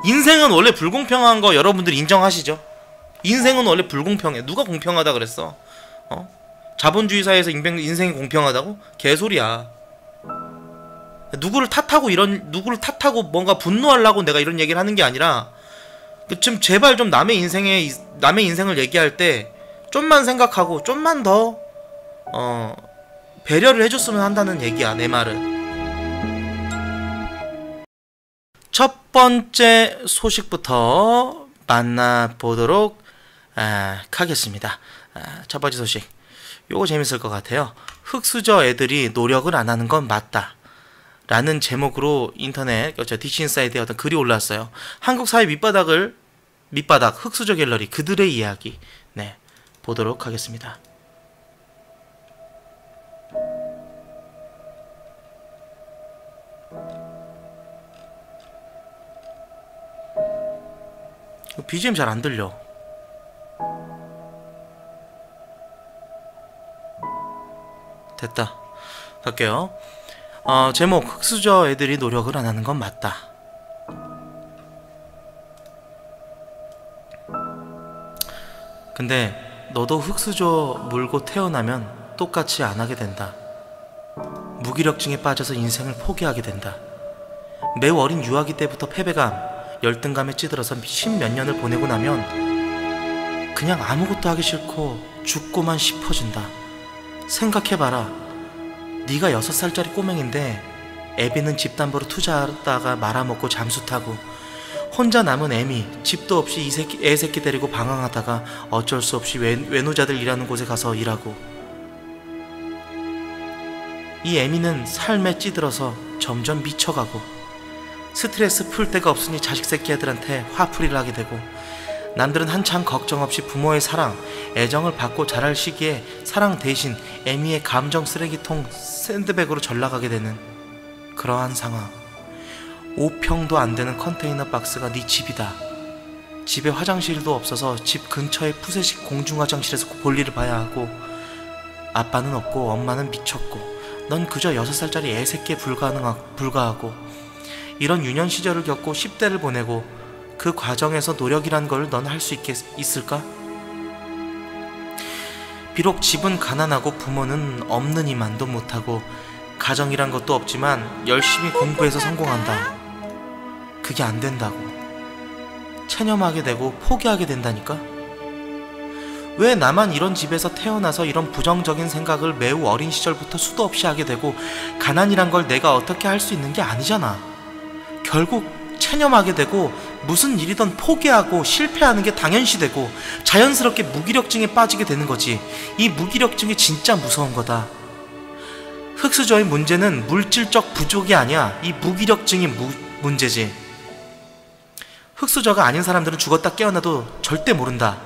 인생은 원래 불공평한 거 여러분들 인정하시죠? 인생은 원래 불공평해. 누가 공평하다 그랬어? 자본주의 사회에서 인생이 공평하다고? 개소리야. 누구를 탓하고 뭔가 분노하려고 내가 이런 얘기를 하는 게 아니라, 좀 제발 좀 남의 인생을 얘기할 때 좀만 생각하고 좀만 더 배려를 해줬으면 한다는 얘기야, 내 말은. 첫 번째 소식부터 만나보도록 하겠습니다. 첫 번째 소식, 요거 재밌을 것 같아요. 흑수저 애들이 노력을 안 하는 건 맞다 라는 제목으로 인터넷 디시인사이드에 어떤 글이 올랐어요. 한국 사회 밑바닥 흑수저 갤러리 그들의 이야기, 네, 보도록 하겠습니다. BGM 잘 안 들려. 됐다. 갈게요. 제목, 흑수저 애들이 노력을 안 하는 건 맞다. 근데 너도 흑수저 물고 태어나면 똑같이 안 하게 된다. 무기력증에 빠져서 인생을 포기하게 된다. 매우 어린 유아기 때부터 패배감, 열등감에 찌들어서 10몇 년을 보내고 나면 그냥 아무것도 하기 싫고 죽고만 싶어진다. 생각해봐라. 네가 6살짜리 꼬맹인데 애비는 집담보로 투자하다가 말아먹고 잠수 타고, 혼자 남은 애미, 집도 없이 애새끼 데리고 방황하다가 어쩔 수 없이 외노자들 일하는 곳에 가서 일하고, 이 애미는 삶에 찌들어서 점점 미쳐가고, 스트레스 풀 데가 없으니 자식 새끼들한테 화풀이를 하게 되고, 남들은 한창 걱정 없이 부모의 사랑, 애정을 받고 자랄 시기에 사랑 대신 애미의 감정 쓰레기통 샌드백으로 전락하게 되는 그러한 상황. 5평도 안 되는 컨테이너 박스가 네 집이다. 집에 화장실도 없어서 집 근처의 푸세식 공중화장실에서 볼일을 봐야 하고, 아빠는 없고 엄마는 미쳤고 넌 그저 6살짜리 애새끼에 불과하고, 이런 유년 시절을 겪고 10대를 보내고 그 과정에서 노력이란 걸 넌 할 수 있을까? 비록 집은 가난하고 부모는 없는 이만도 못하고 가정이란 것도 없지만 열심히 공부해서 성공한다. 그게 안 된다고. 체념하게 되고 포기하게 된다니까? 왜 나만 이런 집에서 태어나서 이런 부정적인 생각을 매우 어린 시절부터 수도 없이 하게 되고, 가난이란 걸 내가 어떻게 할 수 있는 게 아니잖아. 결국 체념하게 되고 무슨 일이든 포기하고 실패하는 게 당연시되고 자연스럽게 무기력증에 빠지게 되는 거지. 이 무기력증이 진짜 무서운 거다. 흑수저의 문제는 물질적 부족이 아니야. 이 무기력증이 문제지. 흑수저가 아닌 사람들은 죽었다 깨어나도 절대 모른다.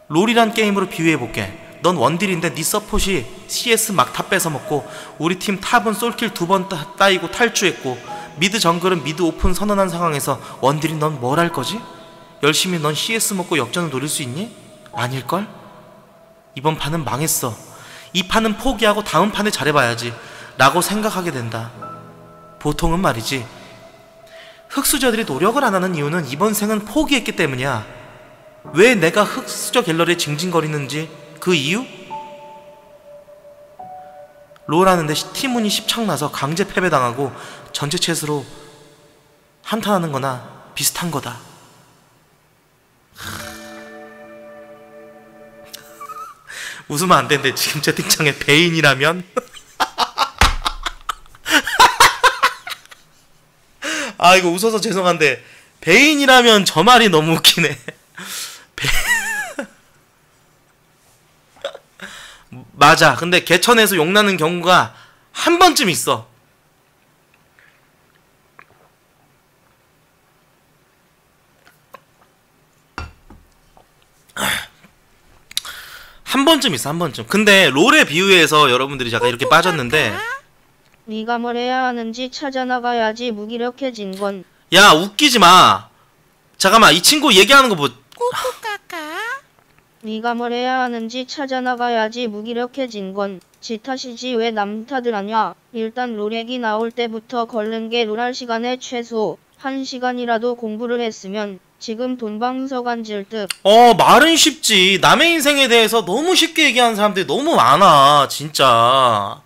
롤이란 게임으로 비유해볼게. 넌 원딜인데 네 서폿이 CS 막 다 뺏어먹고, 우리 팀 탑은 솔킬 2번 따이고 탈주했고, 미드 정글은 미드 오픈 선언한 상황에서 원딜이 넌 뭘 할 거지? 열심히 넌 CS 먹고 역전을 노릴 수 있니? 아닐걸? 이번 판은 망했어. 이 판은 포기하고 다음 판에 잘해봐야지 라고 생각하게 된다. 보통은 말이지. 흑수저들이 노력을 안 하는 이유는 이번 생은 포기했기 때문이야. 왜 내가 흑수저 갤러리에 징징거리는지 그 이유? 롤 하는데 팀운이 십창나서 강제 패배당하고 전체 챗으로 한탄하는 거나 비슷한 거다. 웃으면 안 되는데 지금 채팅창에 배인이라면? 아, 이거 웃어서 죄송한데 배인이라면 저 말이 너무 웃기네. 맞아. 근데 개천에서 욕나는 경우가 한 번쯤 있어. 한 번쯤 있어, 한 번쯤. 근데 롤에 비유해서 여러분들이 잠깐 이렇게 빠졌는데, 네가 뭘 해야 하는지 찾아나가야지 무기력해진 건. 야, 웃기지 마. 잠깐만, 이 친구 얘기하는 거 뭐. 네가 뭘 해야 하는지 찾아나가야지 무기력해진 건 지 탓이지 왜 남 탓을 하냐. 일단 롤렉이 나올 때부터 걸른 게 롤할 시간에 최소 1시간이라도 공부를 했으면 지금 돈방석 앉을 듯. 말은 쉽지. 남의 인생에 대해서 너무 쉽게 얘기하는 사람들이 너무 많아. 진짜.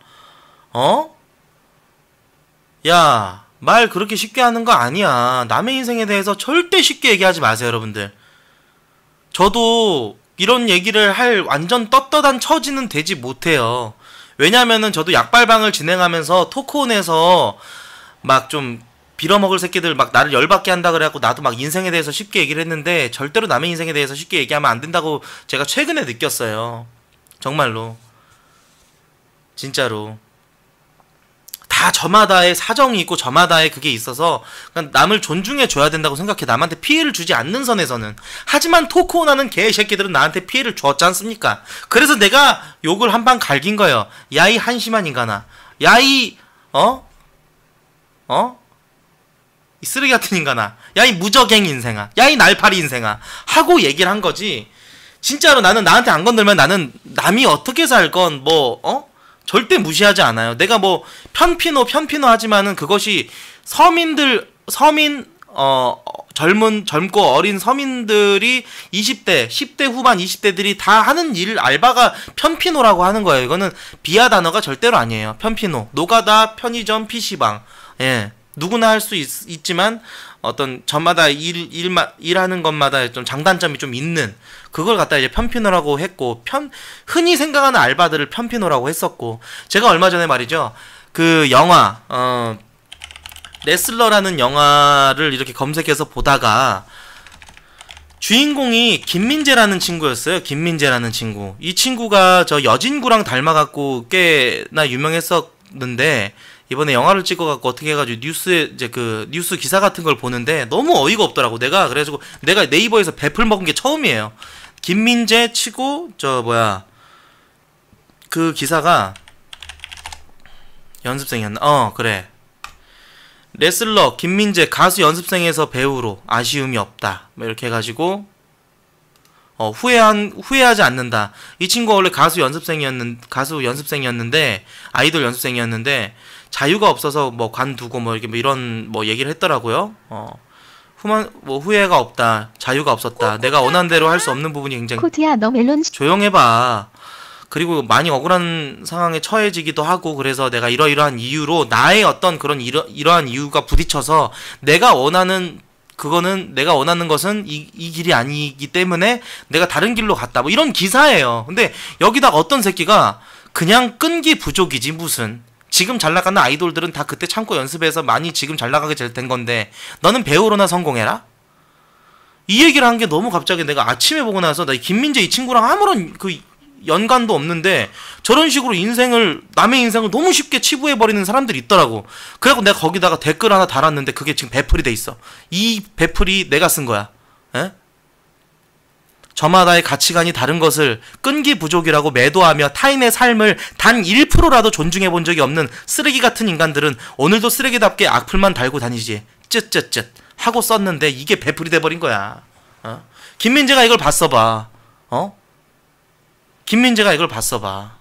야, 말 그렇게 쉽게 하는 거 아니야. 남의 인생에 대해서 절대 쉽게 얘기하지 마세요, 여러분들. 저도 이런 얘기를 할 완전 떳떳한 처지는 되지 못해요. 왜냐면은 저도 약발방을 진행하면서 토크온에서 막 좀 빌어먹을 새끼들 막 나를 열받게 한다 그래갖고 나도 막 인생에 대해서 쉽게 얘기를 했는데 절대로 남의 인생에 대해서 쉽게 얘기하면 안 된다고 제가 최근에 느꼈어요. 정말로. 진짜로. 다 저마다의 사정이 있고 저마다의 그게 있어서 그냥 남을 존중해 줘야 된다고 생각해. 남한테 피해를 주지 않는 선에서는. 하지만 토크온하는 개새끼들은 나한테 피해를 줬지 않습니까? 그래서 내가 욕을 한 방 갈긴 거예요. 야, 이 한심한 인간아. 야, 이 이 쓰레기 같은 인간아. 야, 이 무적행 인생아. 야, 이 날파리 인생아. 하고 얘기를 한 거지. 진짜로 나는 나한테 안 건들면 나는 남이 어떻게 살건 절대 무시하지 않아요. 내가 뭐 편피노 하지만은 그것이 젊고 어린 서민들이 20대, 10대 후반 20대들이 다 하는 일 알바가 편피노라고 하는 거예요. 이거는 비하 단어가 절대로 아니에요. 편피노. 노가다, 편의점, PC방. 예. 누구나 할 수 있지만 어떤 저마다 일하는 것마다 좀 장단점이 좀 있는 그걸 갖다 이제 편피노라고 했고 흔히 생각하는 알바들을 편피노라고 했었고 제가 얼마 전에 말이죠. 그 영화 레슬러라는 영화를 이렇게 검색해서 보다가 주인공이 김민재라는 친구였어요. 김민재라는 친구. 이 친구가 저 여진구랑 닮아갖고 꽤나 유명했었는데 이번에 영화를 찍어갖고 어떻게 해가지고 뉴스 기사 같은 걸 보는데 너무 어이가 없더라고. 내가 네이버에서 배풀 먹은 게 처음이에요. 김민재 치고 그 기사가 연습생이었나? 그래. 레슬러 김민재 가수 연습생에서 배우로 아쉬움이 없다. 뭐 이렇게 해가지고 후회하지 않는다. 이 친구가 원래 가수 연습생이었는데 아이돌 연습생이었는데 자유가 없어서 뭐 관두고 뭐 이렇게 뭐 이런 뭐 얘기를 했더라고요. 후회가 없다. 자유가 없었다. 내가 원하는 대로 할 수 없는 부분이 굉장히. 코트야, 너 멜론 조용해봐. 그리고 많이 억울한 상황에 처해지기도 하고 그래서 내가 이러이러한 이유로 나의 어떤 그런 이러한 이유가 부딪혀서 내가 원하는 것은 이 길이 아니기 때문에 내가 다른 길로 갔다. 뭐 이런 기사예요. 근데 여기다가 어떤 새끼가 그냥 끈기 부족이지 무슨. 지금 잘 나가는 아이돌들은 다 그때 참고 연습해서 많이 지금 잘 나가게 된 건데 너는 배우로나 성공해라? 이 얘기를 한 게 너무 갑자기 내가 아침에 보고 나서 나 김민재 이 친구랑 아무런 그 연관도 없는데 저런 식으로 남의 인생을 너무 쉽게 치부해버리는 사람들이 있더라고. 그래갖고 내가 거기다가 댓글 하나 달았는데 그게 지금 배풀이 돼 있어. 이 배풀이 내가 쓴 거야. 에? 저마다의 가치관이 다른 것을 끈기 부족이라고 매도하며 타인의 삶을 단 1%라도 존중해 본 적이 없는 쓰레기 같은 인간들은 오늘도 쓰레기답게 악플만 달고 다니지. 쯧쯧쯧 하고 썼는데 이게 배풀이 돼버린 거야. 김민재가 이걸 봤어봐. 김민재가 이걸 봤어봐.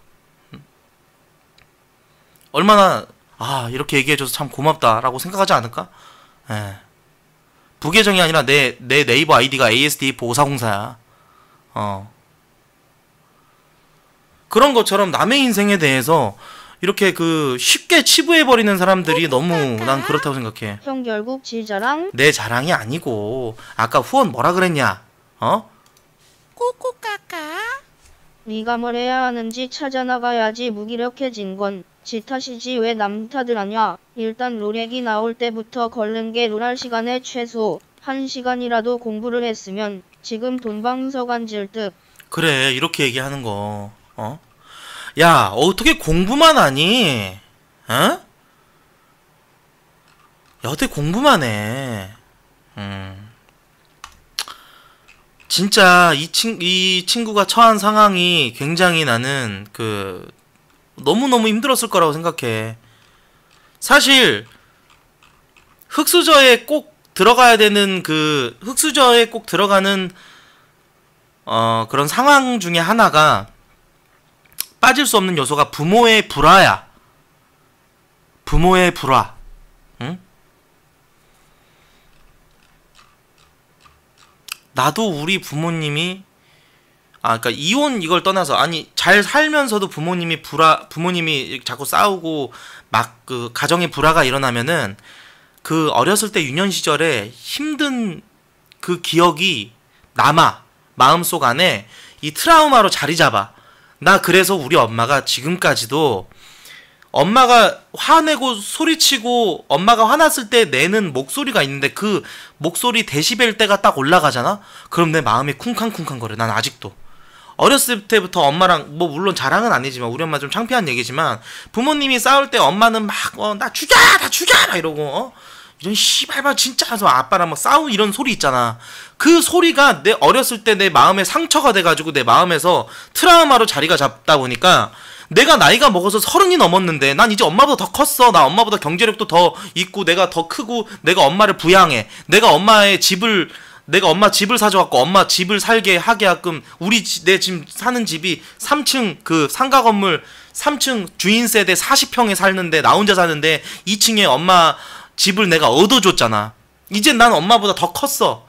얼마나 이렇게 얘기해줘서 참 고맙다라고 생각하지 않을까? 부계정이 아니라 내 네이버 아이디가 ASD45404야. 그런 것처럼 남의 인생에 대해서 이렇게 쉽게 치부해버리는 사람들이 너무 난 그렇다고 생각해. 형 결국 지 자랑? 내 자랑이 아니고 아까 후원 뭐라 그랬냐? 꼬꼬까까. 네가 뭘 해야 하는지 찾아나가야지. 무기력해진 건 지 탓이지 왜 남 탓을 하냐. 일단 롤렉이 나올 때부터 걸른 게 롤할 시간에 최소 1시간이라도 공부를 했으면 지금 돈방석 앉을 듯. 그래 이렇게 얘기하는 거. 야 어떻게 공부만 하니? 야 어떻게 공부만 해? 진짜 이 친구가 처한 상황이 굉장히 나는 너무너무 힘들었을 거라고 생각해. 사실 흑수저에 꼭 들어가야 되는 흑수저에 꼭 들어가는 그런 상황 중에 하나가 빠질 수 없는 요소가 부모의 불화야. 부모의 불화. 응? 나도 우리 부모님이 그러니까 이혼 이걸 떠나서 아니 잘 살면서도 부모님이 자꾸 싸우고 막 그 가정의 불화가 일어나면은 그 어렸을 때 유년 시절에 힘든 그 기억이 남아 마음속 안에 이 트라우마로 자리 잡아. 나 그래서 우리 엄마가 지금까지도 엄마가 화내고 소리치고 엄마가 화났을 때 내는 목소리가 있는데 그 목소리 데시벨대가 딱 올라가잖아? 그럼 내 마음이 쿵쾅쿵쾅거려. 난 아직도. 어렸을 때부터 엄마랑 뭐 물론 자랑은 아니지만 우리 엄마 좀 창피한 얘기지만 부모님이 싸울 때 엄마는 막 나 죽여! 나 죽여! 막 이러고 이런 씨발발 진짜 해서 아빠랑 막 싸우 이런 소리 있잖아. 그 소리가 내 어렸을 때 내 마음에 상처가 돼가지고 내 마음에서 트라우마로 자리가 잡다 보니까 내가 나이가 먹어서 30이 넘었는데 난 이제 엄마보다 더 컸어. 나 엄마보다 경제력도 더 있고 내가 더 크고 내가 엄마를 부양해. 내가 엄마 집을 사줘갖고 엄마 집을 살게 하게 하끔 내 지금 사는 집이 3층 그 상가 건물 3층 주인 세대 40평에 살는데 나 혼자 사는데 2층에 엄마 집을 내가 얻어줬잖아. 이제 난 엄마보다 더 컸어.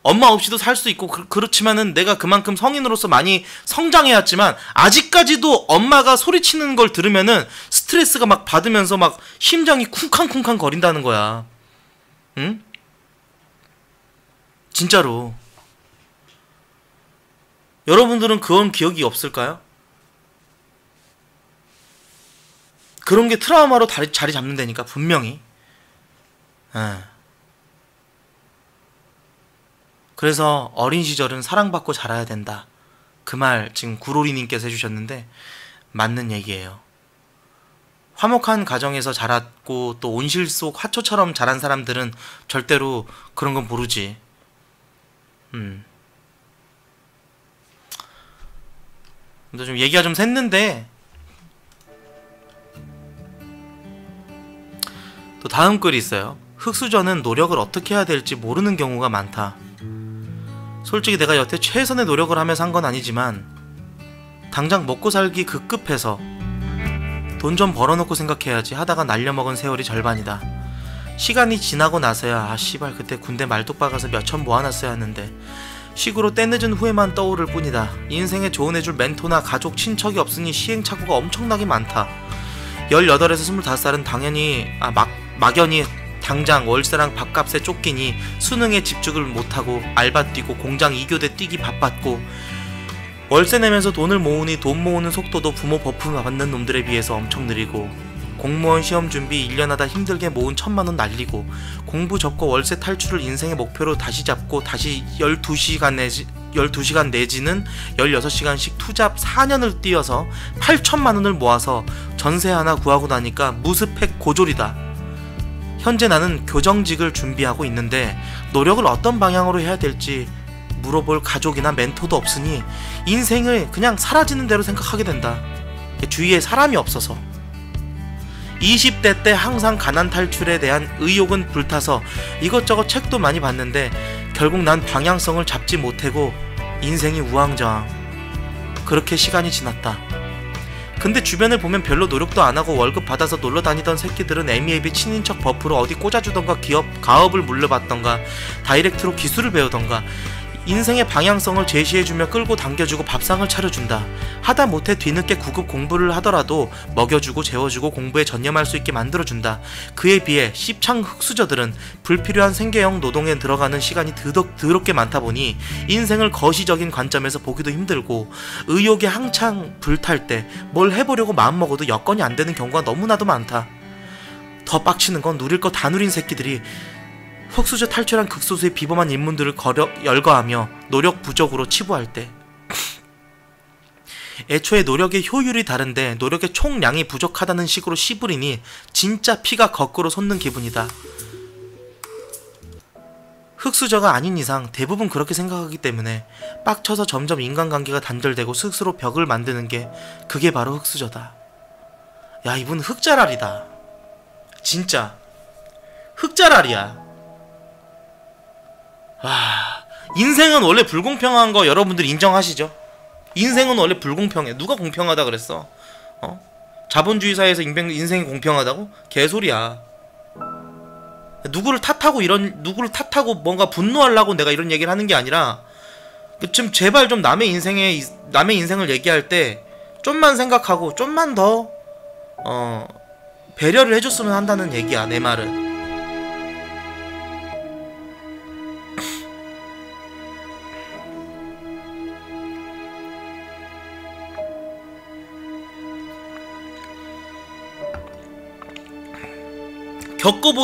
엄마 없이도 살 수 있고 그렇지만은 내가 그만큼 성인으로서 많이 성장해왔지만 아직까지도 엄마가 소리치는 걸 들으면은 스트레스가 막 받으면서 막 심장이 쿵쾅쿵쾅 거린다는 거야. 응? 진짜로. 여러분들은 그런 기억이 없을까요? 그런 게 트라우마로 자리 잡는다니까 분명히. 그래서 어린 시절은 사랑받고 자라야 된다. 그 말 지금 구로리님께서 해주셨는데 맞는 얘기예요. 화목한 가정에서 자랐고 또 온실 속 화초처럼 자란 사람들은 절대로 그런 건 모르지. 근데 좀 얘기가 좀 샜는데 또 다음 글이 있어요. 흑수저는 노력을 어떻게 해야 될지 모르는 경우가 많다. 솔직히 내가 여태 최선의 노력을 하면서 한 건 아니지만 당장 먹고 살기 급급해서 돈 좀 벌어놓고 생각해야지 하다가 날려먹은 세월이 절반이다. 시간이 지나고 나서야 씨발 그때 군대 말뚝 박아서 몇천 모아놨어야 하는데 식으로 때늦은 후회만 떠오를 뿐이다. 인생에 조언해줄 멘토나 가족 친척이 없으니 시행착오가 엄청나게 많다. 18에서 25살은 당연히 막연히 당장 월세랑 밥값에 쫓기니 수능에 집중을 못하고 알바 뛰고 공장 2교대 뛰기 바빴고 월세 내면서 돈을 모으니 돈 모으는 속도도 부모 버프 받는 놈들에 비해서 엄청 느리고 공무원 시험 준비 1년 하다 힘들게 모은 1000만원 날리고 공부 접고 월세 탈출을 인생의 목표로 다시 잡고 다시 12시간 내지는 16시간씩 투잡 4년을 뛰어서 8천만원을 모아서 전세 하나 구하고 나니까 무스펙 고졸이다. 현재 나는 교정직을 준비하고 있는데 노력을 어떤 방향으로 해야 될지 물어볼 가족이나 멘토도 없으니 인생을 그냥 사라지는 대로 생각하게 된다. 주위에 사람이 없어서. 20대 때 항상 가난 탈출에 대한 의욕은 불타서 이것저것 책도 많이 봤는데 결국 난 방향성을 잡지 못하고 인생이 우왕좌왕. 그렇게 시간이 지났다. 근데 주변을 보면 별로 노력도 안하고 월급 받아서 놀러 다니던 새끼들은 애미애비 친인척 버프로 어디 꽂아주던가 가업을 물려받던가 다이렉트로 기술을 배우던가 인생의 방향성을 제시해주며 끌고 당겨주고 밥상을 차려준다. 하다 못해 뒤늦게 구급 공부를 하더라도 먹여주고 재워주고 공부에 전념할 수 있게 만들어준다. 그에 비해 씹창 흑수저들은 불필요한 생계형 노동에 들어가는 시간이 더럽게 많다 보니 인생을 거시적인 관점에서 보기도 힘들고 의욕에 한창 불탈 때 뭘 해보려고 마음먹어도 여건이 안 되는 경우가 너무나도 많다. 더 빡치는 건 누릴 거 다 누린 새끼들이 흑수저 탈출한 극소수의 비범한 인문들을 열거하며 노력 부족으로 치부할 때 애초에 노력의 효율이 다른데 노력의 총량이 부족하다는 식으로 씨부리니 진짜 피가 거꾸로 솟는 기분이다. 흑수저가 아닌 이상 대부분 그렇게 생각하기 때문에 빡쳐서 점점 인간관계가 단절되고 스스로 벽을 만드는 게 그게 바로 흑수저다. 야, 이분 흑자랄이다. 진짜 흑자랄이야. 인생은 원래 불공평한 거 여러분들 인정하시죠? 인생은 원래 불공평해. 누가 공평하다 그랬어? 자본주의 사회에서 인생이 공평하다고? 개소리야. 누구를 탓하고 뭔가 분노하려고 내가 이런 얘기를 하는 게 아니라, 좀 제발 좀 남의 인생을 얘기할 때 좀만 생각하고 좀만 더 배려를 해줬으면 한다는 얘기야, 내 말은.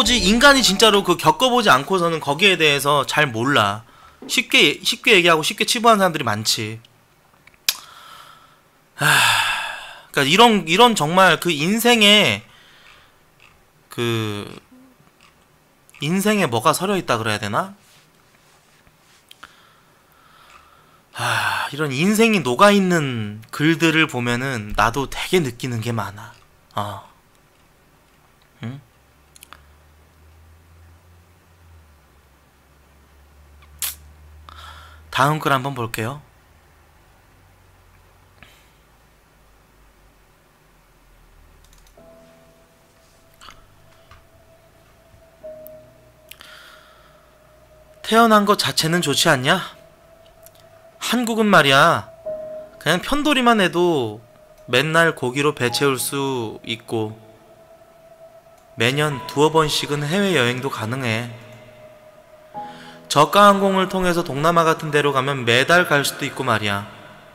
인간이 진짜로 겪어보지 않고서는 거기에 대해서 잘 몰라. 쉽게 얘기하고 쉽게 치부하는 사람들이 많지. 그러니까 이런 정말 인생에 뭐가 서려 있다 그래야 되나? 이런 인생이 녹아 있는 글들을 보면은 나도 되게 느끼는 게 많아. 응? 다음 글 한번 볼게요. 태어난 것 자체는 좋지 않냐? 한국은 말이야, 그냥 편돌이만 해도 맨날 고기로 배 채울 수 있고 매년 2-3번씩은 해외여행도 가능해. 저가항공을 통해서 동남아 같은 데로 가면 매달 갈 수도 있고 말이야.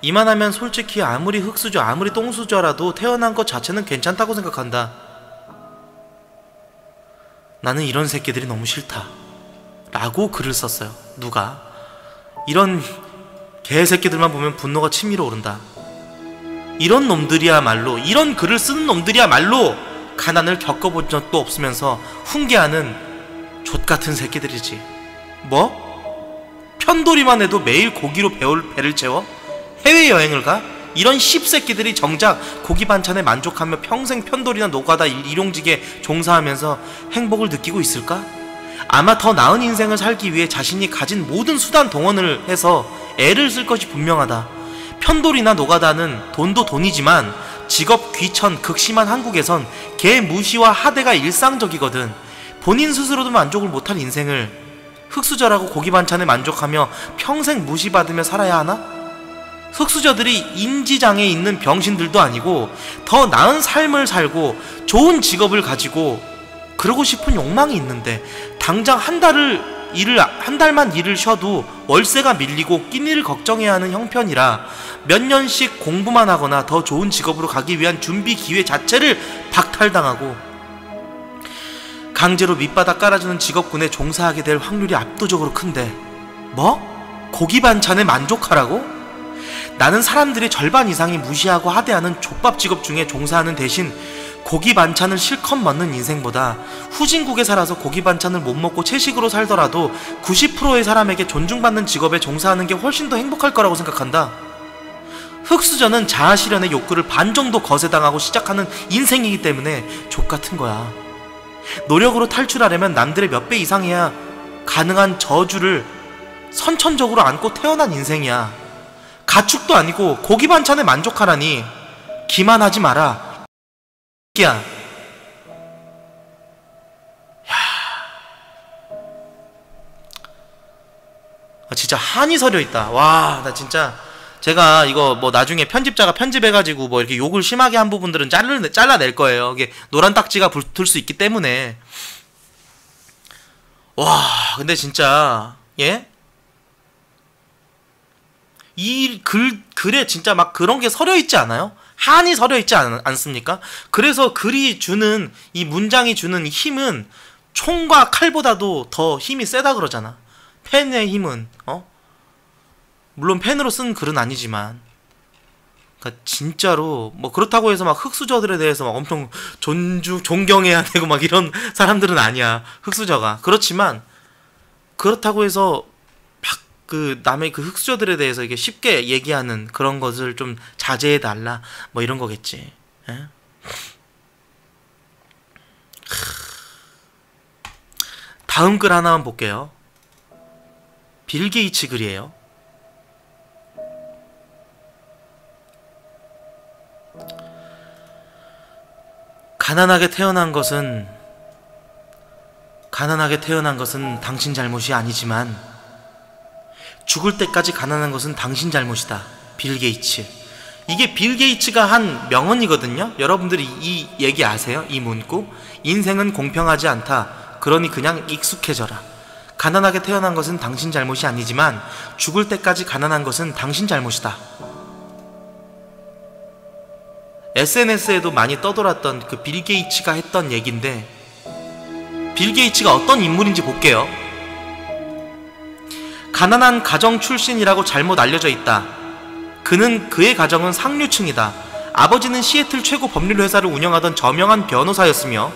이만하면 솔직히 아무리 흙수저 아무리 똥수저라도 태어난 것 자체는 괜찮다고 생각한다. 나는 이런 새끼들이 너무 싫다 라고 글을 썼어요. 누가? 이런 개새끼들만 보면 분노가 치밀어 오른다. 이런 놈들이야말로, 이런 글을 쓰는 놈들이야말로 가난을 겪어본 적도 없으면서 훈계하는 족같은 새끼들이지. 뭐? 편돌이만 해도 매일 고기로 배를 채워? 해외여행을 가? 이런 씹새끼들이 정작 고기 반찬에 만족하며 평생 편돌이나 노가다 일용직에 종사하면서 행복을 느끼고 있을까? 아마 더 나은 인생을 살기 위해 자신이 가진 모든 수단 동원을 해서 애를 쓸 것이 분명하다. 편돌이나 노가다는 돈도 돈이지만 직업 귀천 극심한 한국에선 개 무시와 하대가 일상적이거든. 본인 스스로도 만족을 못할 인생을 흙수저라고 고기 반찬에 만족하며 평생 무시받으며 살아야 하나? 흙수저들이 인지장애 있는 병신들도 아니고 더 나은 삶을 살고 좋은 직업을 가지고 그러고 싶은 욕망이 있는데 당장 한 달만 일을 쉬어도 월세가 밀리고 끼니를 걱정해야 하는 형편이라 몇 년씩 공부만 하거나 더 좋은 직업으로 가기 위한 준비 기회 자체를 박탈당하고 강제로 밑바닥 깔아주는 직업군에 종사하게 될 확률이 압도적으로 큰데 뭐? 고기 반찬에 만족하라고? 나는 사람들의 절반 이상이 무시하고 하대하는 족밥 직업 중에 종사하는 대신 고기 반찬을 실컷 먹는 인생보다 후진국에 살아서 고기 반찬을 못 먹고 채식으로 살더라도 90%의 사람에게 존중받는 직업에 종사하는 게 훨씬 더 행복할 거라고 생각한다. 흙수저는 자아실현의 욕구를 반 정도 거세당하고 시작하는 인생이기 때문에 족같은 거야. 노력으로 탈출하려면 남들의 몇 배 이상해야 가능한 저주를 선천적으로 안고 태어난 인생이야. 가축도 아니고 고기 반찬에 만족하라니. 기만하지 마라. 야. 진짜 한이 서려 있다. 와, 나 진짜 제가 이거 뭐 나중에 편집자가 편집해가지고 뭐 이렇게 욕을 심하게 한 부분들은 잘라낼 거예요. 이게 노란 딱지가 붙을 수 있기 때문에. 와, 근데 진짜 예? 이 글에 진짜 막 그런 게 서려 있지 않아요? 한이 서려 있지 않습니까? 그래서 글이 주는 이 문장이 주는 힘은 총과 칼보다도 더 힘이 세다 그러잖아. 펜의 힘은 물론 펜으로 쓴 글은 아니지만, 그러니까 진짜로 뭐 그렇다고 해서 막 흙수저들에 대해서 막 엄청 존경해야 되고 막 이런 사람들은 아니야. 흙수저가. 그렇지만 그렇다고 해서 막 남의 흙수저들에 대해서 이게 쉽게 얘기하는 그런 것을 좀 자제해 달라 뭐 이런 거겠지. 에? 다음 글 하나만 볼게요. 빌 게이츠 글이에요. 가난하게 태어난 것은 가난하게 태어난 것은 당신 잘못이 아니지만 죽을 때까지 가난한 것은 당신 잘못이다. 빌 게이츠. 이게 빌 게이츠가 한 명언이거든요. 여러분들이 이 얘기 아세요? 이 문구? 인생은 공평하지 않다. 그러니 그냥 익숙해져라. 가난하게 태어난 것은 당신 잘못이 아니지만 죽을 때까지 가난한 것은 당신 잘못이다. SNS에도 많이 떠돌았던 그 빌 게이츠가 했던 얘기인데, 빌 게이츠가 어떤 인물인지 볼게요. 가난한 가정 출신이라고 잘못 알려져 있다. 그의 가정은 상류층이다. 아버지는 시애틀 최고 법률 회사를 운영하던 저명한 변호사였으며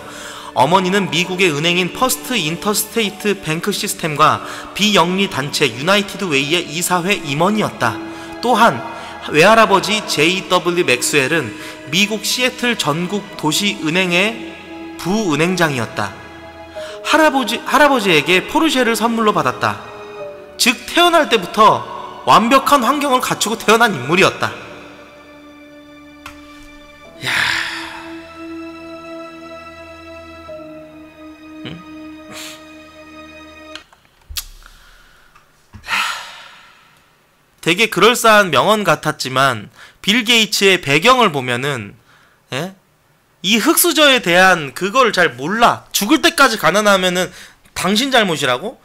어머니는 미국의 은행인 퍼스트 인터스테이트 뱅크 시스템과 비영리 단체 유나이티드 웨이의 이사회 임원이었다. 또한 외할아버지 J.W. 맥스웰은 미국 시애틀 전국 도시 은행의 부은행장이었다. 할아버지에게 포르쉐를 선물로 받았다. 즉 태어날 때부터 완벽한 환경을 갖추고 태어난 인물이었다. 야, 되게 그럴싸한 명언 같았지만 빌 게이츠의 배경을 보면은 이 흙수저에 대한 그걸 잘 몰라. 죽을 때까지 가난하면은 당신 잘못이라고?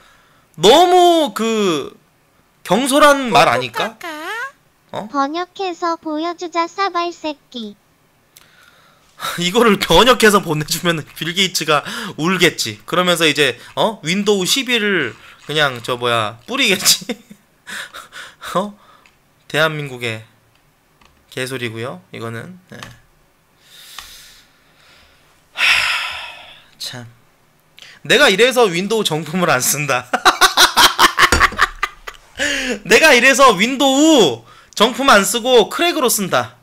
너무 그 경솔한 말 아닐까? 번역해서 보여주자 사발새끼. 이거를 번역해서 보내주면 빌 게이츠가 울겠지. 그러면서 이제 윈도우 11을 그냥 뿌리겠지. 대한민국의 개소리고요. 이거는 참, 내가 이래서 윈도우 정품을 안 쓴다. 내가 이래서 윈도우 정품 안 쓰고 크랙으로 쓴다.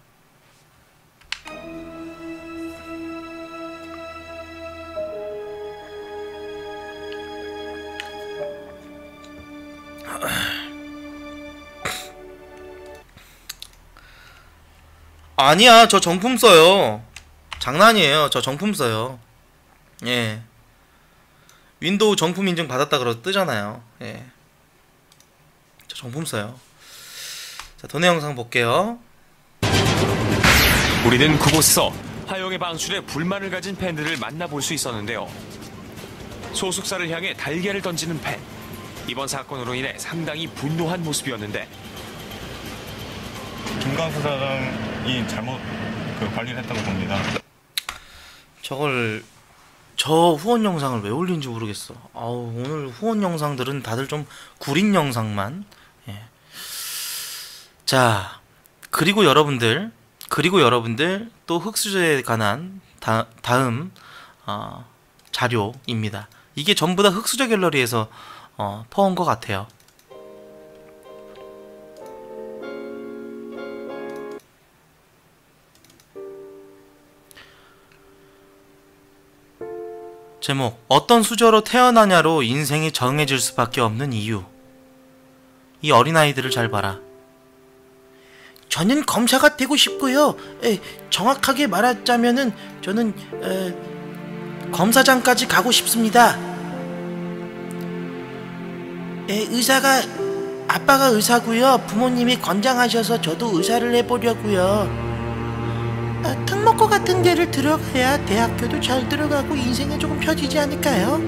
아니야, 저 정품 써요. 장난이에요. 저 정품 써요. 예. 윈도우 정품 인증 받았다 그러고 뜨잖아요. 예. 저 정품 써요. 자, 도내 영상 볼게요. 우리는 그곳에서 하영의 방출에 불만을 가진 팬들을 만나볼 수 있었는데요. 소속사를 향해 달걀을 던지는 팬. 이번 사건으로 인해 상당히 분노한 모습이었는데, 김광수 사장이 잘못 관리를 했다고 봅니다. 저 후원 영상을 왜 올린지 모르겠어. 오늘 후원 영상들은 다들 좀 구린 영상만. 예. 자, 그리고 여러분들 또 흙수저에 관한 다음 자료입니다. 이게 전부 다 흙수저 갤러리에서 퍼온 것 같아요. 제목, 어떤 수저로 태어나냐로 인생이 정해질 수밖에 없는 이유. 이 어린아이들을 잘 봐라. 저는 검사가 되고 싶고요. 정확하게 말하자면은 저는 검사장까지 가고 싶습니다. 아빠가 의사고요. 부모님이 권장하셔서 저도 의사를 해보려고요. 특목고 같은 데를 들어가야 대학교도 잘 들어가고 인생에 조금 펴지지 않을까요?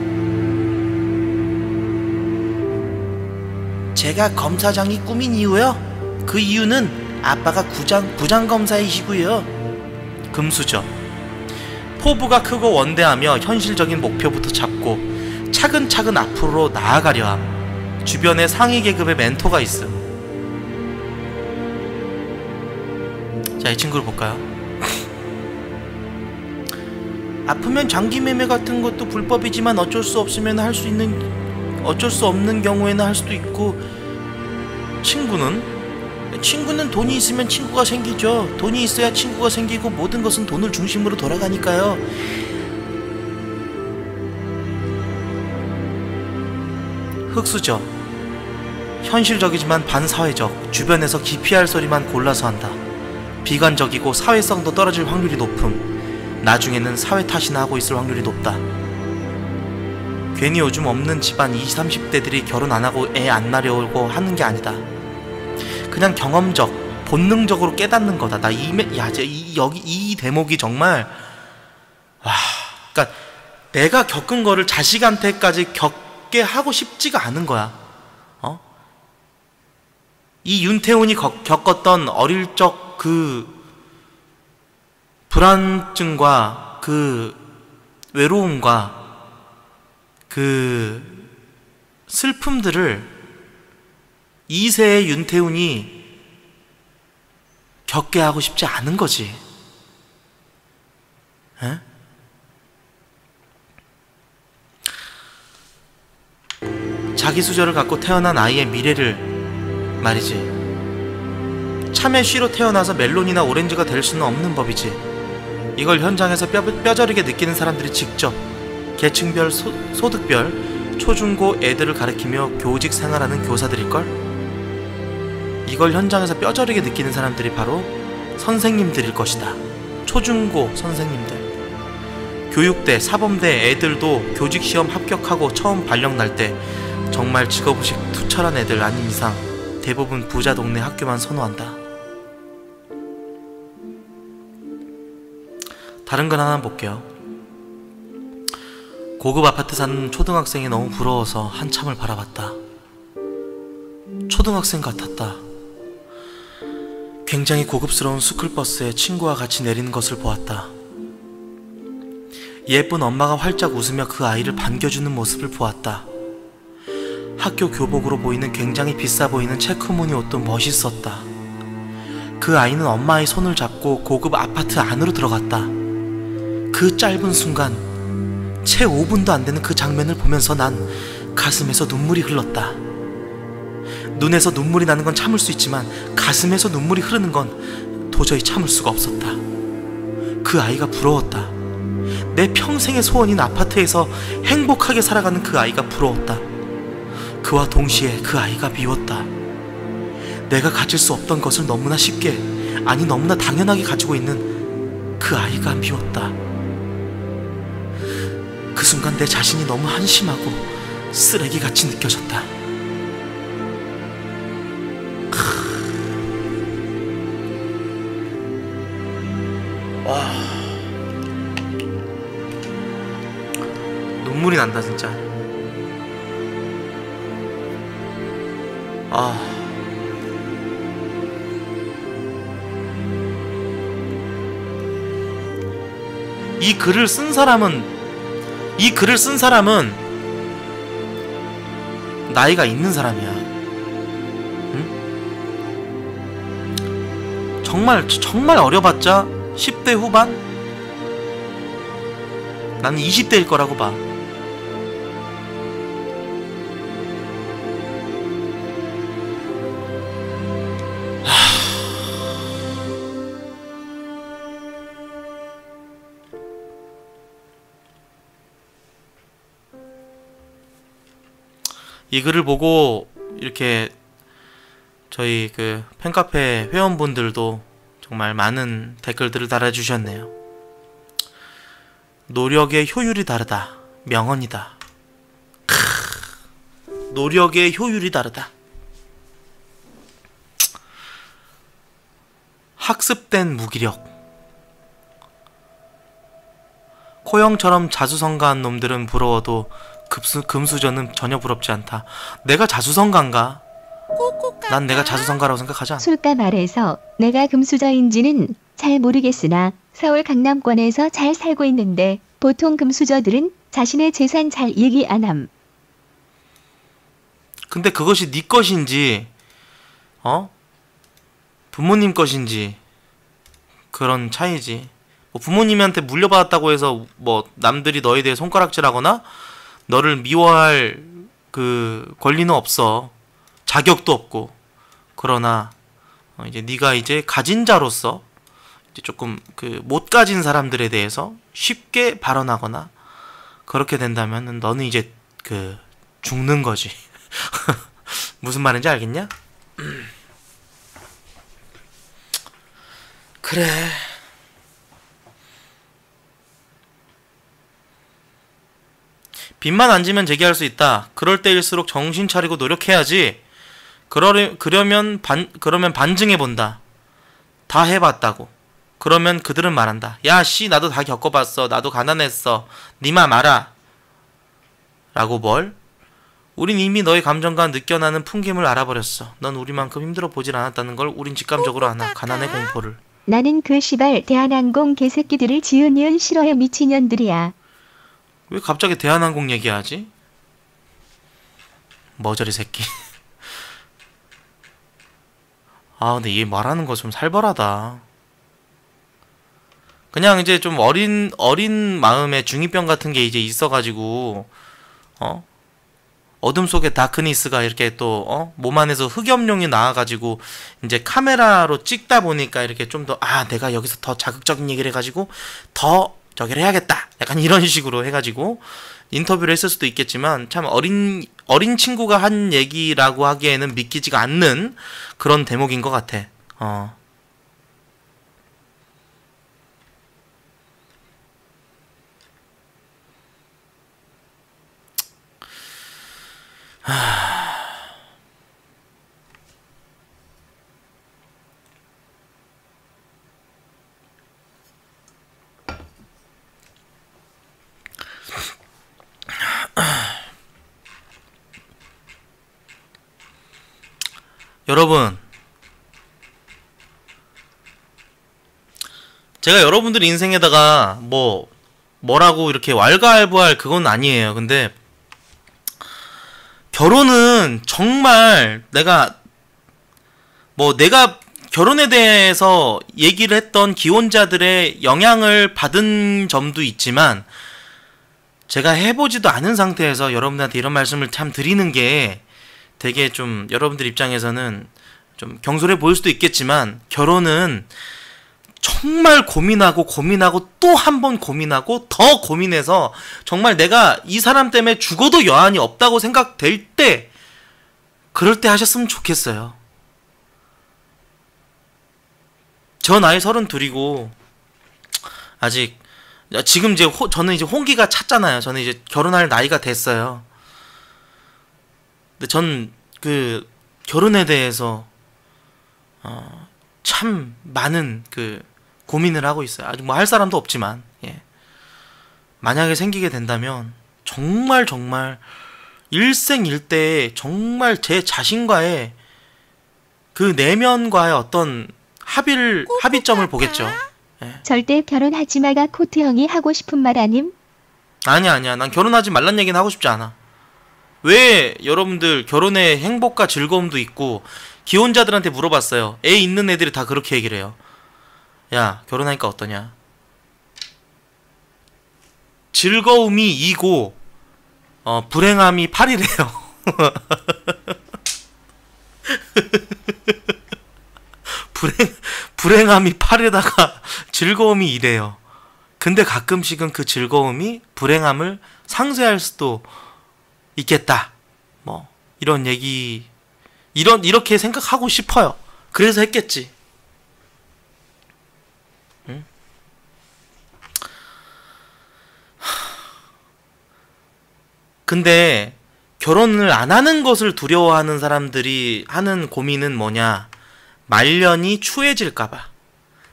제가 검사장이 꿈인 이유요? 그 이유는 아빠가 부장검사이시고요. 금수저. 포부가 크고 원대하며 현실적인 목표부터 잡고 차근차근 앞으로 나아가려 함. 주변에 상위 계급의 멘토가 있음. 자, 이 친구를 볼까요? 아프면 장기 매매 같은 것도 불법이지만 어쩔 수 없는 경우에는 할 수도 있고, 친구는 돈이 있으면 친구가 생기죠. 돈이 있어야 친구가 생기고 모든 것은 돈을 중심으로 돌아가니까요. 흙수저. 현실적이지만 반사회적. 주변에서 기피할 소리만 골라서 한다. 비관적이고 사회성도 떨어질 확률이 높음. 나중에는 사회 탓이나 하고 있을 확률이 높다. 괜히 요즘 없는 집안 20, 30대들이 결혼 안 하고 애 안 낳으려고 하는 게 아니다. 그냥 경험적, 본능적으로 깨닫는 거다. 나 여기 이 대목이 정말 그러니까 내가 겪은 거를 자식한테까지 겪게 하고 싶지가 않은 거야. 이 윤태훈이 겪었던 어릴 적 그 불안증과 그 외로움과 그 슬픔들을 2세의 윤태훈이 겪게 하고 싶지 않은 거지. 에? 자기 수저를 갖고 태어난 아이의 미래를 말이지. 참외 씨로 태어나서 멜론이나 오렌지가 될 수는 없는 법이지. 이걸 현장에서 뼈저리게 느끼는 사람들이 직접 계층별, 소득별, 초중고 애들을 가르치며 교직 생활하는 교사들일걸? 이걸 현장에서 뼈저리게 느끼는 사람들이 바로 선생님들일 것이다. 초중고 선생님들. 교육대, 사범대 애들도 교직시험 합격하고 처음 발령 날 때 정말 직업의식 투철한 애들 아닌 이상 대부분 부자 동네 학교만 선호한다. 다른 건 하나 볼게요. 고급 아파트 사는 초등학생이 너무 부러워서 한참을 바라봤다. 초등학생 같았다. 굉장히 고급스러운 스쿨버스에 친구와 같이 내리는 것을 보았다. 예쁜 엄마가 활짝 웃으며 그 아이를 반겨주는 모습을 보았다. 학교 교복으로 보이는 굉장히 비싸 보이는 체크무늬 옷도 멋있었다. 그 아이는 엄마의 손을 잡고 고급 아파트 안으로 들어갔다. 그 짧은 순간, 채 5분도 안 되는 그 장면을 보면서 난 가슴에서 눈물이 흘렀다. 눈에서 눈물이 나는 건 참을 수 있지만 가슴에서 눈물이 흐르는 건 도저히 참을 수가 없었다. 그 아이가 부러웠다. 내 평생의 소원인 아파트에서 행복하게 살아가는 그 아이가 부러웠다. 그와 동시에 그 아이가 미웠다. 내가 가질 수 없던 것을 너무나 쉽게, 아니 너무나 당연하게 가지고 있는 그 아이가 미웠다. 그 순간 내 자신이 너무 한심하고 쓰레기같이 느껴졌다. 와, 눈물이 난다 진짜. 이 글을 쓴 사람은 나이가 있는 사람이야. 응? 정말 어려봤자 10대 후반? 나는 20대일 거라고 봐. 이 글을 보고 이렇게 저희 그 팬카페 회원분들도 정말 많은 댓글들을 달아주셨네요. 노력의 효율이 다르다. 명언이다. 노력의 효율이 다르다. 학습된 무기력. 코형처럼 자수성가한 놈들은 부러워도 금수저는 전혀 부럽지 않다. 내가 자수성가인가? 난 내가 자수성가라고 생각하지 않아. 솔까 말해서 내가 금수저인지는 잘 모르겠으나 서울 강남권에서 잘 살고 있는데 보통 금수저들은 자신의 재산 잘 얘기 안 함. 근데 그것이 네 것인지 부모님 것인지 그런 차이지. 뭐 부모님한테 물려받았다고 해서 뭐 남들이 너에 대해 손가락질하거나 너를 미워할 그 권리는 없어. 자격도 없고. 그러나 이제 네가 이제 가진 자로서 이제 조금 그 못 가진 사람들에 대해서 쉽게 발언하거나 그렇게 된다면 너는 이제 그 죽는 거지. 무슨 말인지 알겠냐? 그래. 빚만 안 지면 재기할 수 있다. 그럴 때일수록 정신 차리고 노력해야지. 그러면 반증해본다. 다 해봤다고. 그러면 그들은 말한다. 야, 씨, 나도 다 겪어봤어. 나도 가난했어. 니마 말아. 라고 뭘? 우린 이미 너의 감정과 느껴나는 풍김을 알아버렸어. 넌 우리만큼 힘들어 보질 않았다는 걸 우린 직감적으로 아나. 가난의 공포를. 나는 그 시발 대한항공 개새끼들을 지은이은 싫어해 미친년들이야. 왜 갑자기 대한항공 얘기하지? 머저리 새끼. 아, 근데 얘 말하는 거 좀 살벌하다. 그냥 이제 좀 어린 마음에 중2병 같은 게 이제 있어가지고, 어둠 속에 다크니스가 이렇게 또, 몸 안에서 흑염룡이 나와가지고, 이제 카메라로 찍다 보니까 이렇게 좀 더, 내가 여기서 더 자극적인 얘기를 해가지고, 더 저기를 해야겠다. 약간 이런 식으로 해가지고, 인터뷰를 했을 수도 있겠지만, 참 어린 친구가 한 얘기라고 하기에는 믿기지가 않는 그런 대목인 것 같아. 여러분, 제가 여러분들 인생에다가 뭐라고 이렇게 왈가왈부할 그건 아니에요. 근데 결혼은 정말 내가 결혼에 대해서 얘기를 했던 기혼자들의 영향을 받은 점도 있지만, 제가 해보지도 않은 상태에서 여러분들한테 이런 말씀을 참 드리는 게 되게 좀 여러분들 입장에서는 좀 경솔해 보일 수도 있겠지만, 결혼은 정말 고민하고 또 한 번 고민하고 더 고민해서 정말 내가 이 사람 때문에 죽어도 여한이 없다고 생각될 때, 그럴 때 하셨으면 좋겠어요. 저 나이 32이고 아직 지금 이제 저는 이제 홍기가 찼잖아요. 저는 이제 결혼할 나이가 됐어요. 근데 전 그 결혼에 대해서 참 많은 그 고민을 하고 있어요. 아직 뭐 할 사람도 없지만, 예. 만약에 생기게 된다면 정말 일생일대에 정말 제 자신과의 그 내면과의 어떤 합의점을 보겠죠. 예. 절대 결혼하지 마가 코트 형이 하고 싶은 말 아님? 아니야. 난 결혼하지 말란 얘기는 하고 싶지 않아. 왜 여러분들 결혼의 행복과 즐거움도 있고, 기혼자들한테 물어봤어요. 애 있는 애들이 다 그렇게 얘기를 해요. 야, 결혼하니까 어떠냐? 즐거움이 2고 불행함이 8이래요. 불행함이 8에다가 즐거움이 2래요. 근데 가끔씩은 그 즐거움이 불행함을 상쇄할 수도 있겠다. 뭐 이런 얘기, 이렇게 생각하고 싶어요. 그래서 했겠지. 응? 근데 결혼을 안 하는 것을 두려워하는 사람들이 하는 고민은 뭐냐? 말년이 추해질까봐.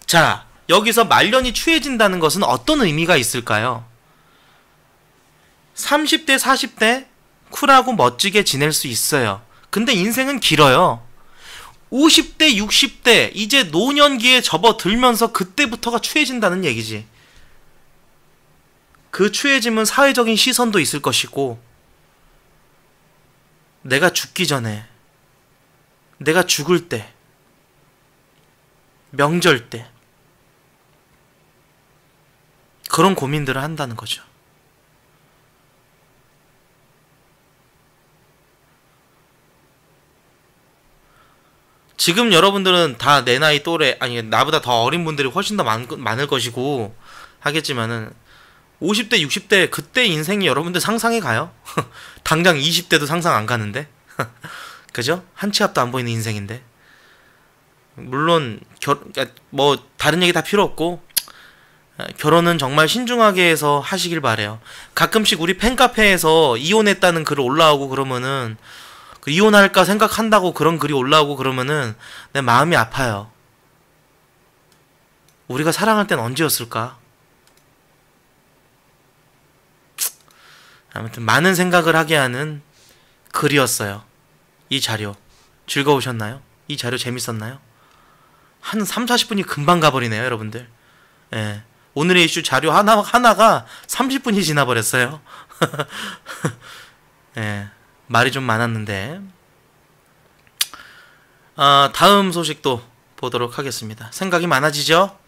자, 여기서 말년이 추해진다는 것은 어떤 의미가 있을까요? 30대, 40대 쿨하고 멋지게 지낼 수 있어요. 근데 인생은 길어요. 50대, 60대 이제 노년기에 접어들면서 그때부터가 추해진다는 얘기지. 그 추해짐은 사회적인 시선도 있을 것이고, 내가 죽기 전에, 내가 죽을 때, 명절 때 그런 고민들을 한다는 거죠. 지금 여러분들은 다 내 나이 또래, 아니 나보다 더 어린 분들이 훨씬 더 많을 것이고 하겠지만은 50대 60대 그때 인생이 여러분들 상상해 가요? 당장 20대도 상상 안 가는데 그죠? 한 치 앞도 안 보이는 인생인데. 물론 뭐 다른 얘기 다 필요 없고 결혼은 정말 신중하게 해서 하시길 바래요. 가끔씩 우리 팬카페에서 이혼했다는 글 올라오고 그러면은 이혼할까 생각한다고 그런 글이 올라오고 그러면은 내 마음이 아파요. 우리가 사랑할 땐 언제였을까? 아무튼 많은 생각을 하게 하는 글이었어요. 이 자료 즐거우셨나요? 이 자료 재밌었나요? 한 3, 40분이 금방 가버리네요, 여러분들. 예. 오늘의 이슈 자료 하나가 30분이 지나버렸어요. 예. 말이 좀 많았는데. 다음 소식도 보도록 하겠습니다. 생각이 많아지죠?